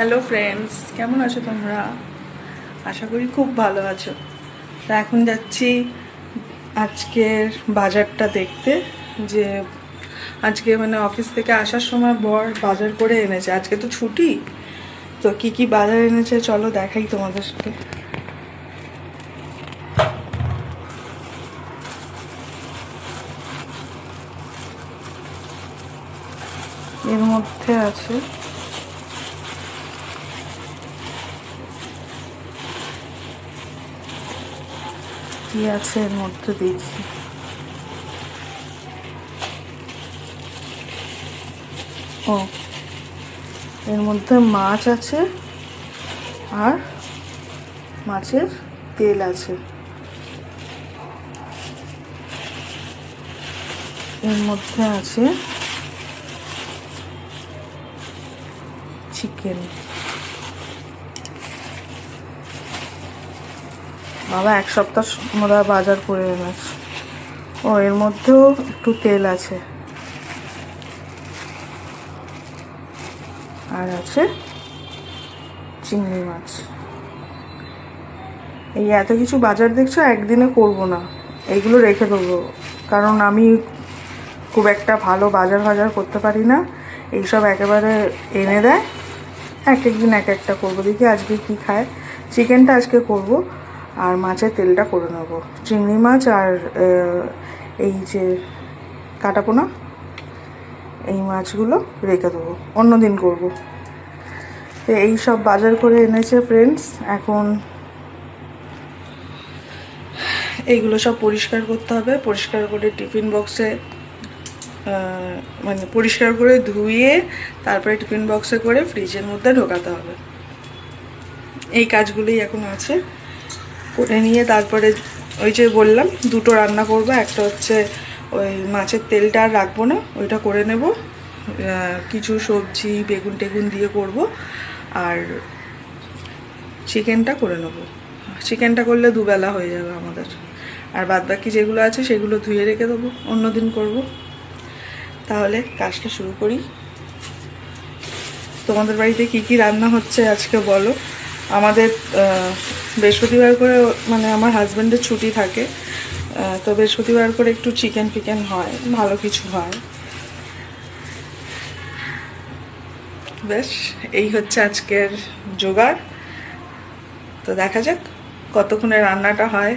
Hello friends, কেমন আছো তোমরা? আশা করি খুব ভালো আছো। তা এখন যাচ্ছি আজকের বাজারটা দেখতে, যে আজকে মানে অফিস থেকে আসার সময় বর বাজার করে এনেছে। আজকে তো ছুটি, তো কি কি বাজার এনেছে চলো দেখাই তোমাদেরকে। এর মধ্যে আছে কি আছে, এর মধ্যে দেখি। ও, এর মধ্যে মাছ আছে আর মাছের তেল আছে। এর মধ্যে আছে চিকেন। বাবা এক সপ্তাহ মতো বাজার করে এনেছে। ও, এর মধ্যেও একটু তেল আছে আর আছে চিংড়ি মাছ। এই এত কিছু বাজার দেখছো, একদিনে করব না, এইগুলো রেখে দেবো, কারণ আমি খুব একটা ভালো বাজার করতে পারি না। এইসব একেবারে এনে দেয়, এক একদিন এক একটা করবো। দেখি আজকে কি খায়। চিকেনটা আজকে করব আর মাছের তেলটা করে নেবো। চিংড়ি মাছ আর এই যে কাটাপোনা, এই মাছগুলো রেখে দেবো, অন্য দিন করবো। তো এই সব বাজার করে এনেছে ফ্রেন্ডস। এখন এইগুলো সব পরিষ্কার করতে হবে। পরিষ্কার করে টিফিন বক্সে মানে পরিষ্কার করে ধুয়ে তারপরে টিফিন বক্সে করে ফ্রিজের মধ্যে ঢোকাতে হবে। এই কাজগুলোই এখন আছে, করে নিয়ে তারপরে ওই যে বললাম দুটো রান্না করব। একটা হচ্ছে ওই মাছের তেলটা আর রাখবো না, ওইটা করে নেব। কিছু সবজি বেগুন টেগুন দিয়ে করব, আর চিকেনটা করে নেব। চিকেনটা করলে দুবেলা হয়ে যাবে আমাদের, আর বাদ বাকি যেগুলো আছে সেগুলো ধুয়ে রেখে দেবো, অন্যদিন করব। তাহলে কাজটা শুরু করি। তোমাদের বাড়িতে কি কি রান্না হচ্ছে আজকে বলো। আমাদের বৃহস্পতিবার করে মানে আমার হাজব্যান্ডের ছুটি থাকে, তো বৃহস্পতিবার করে একটু চিকেন ফিকেন হয়, ভালো কিছু হয়। বেশ, এই হচ্ছে আজকের জোগাড়। তো দেখা যাক কতক্ষণে রান্নাটা হয়।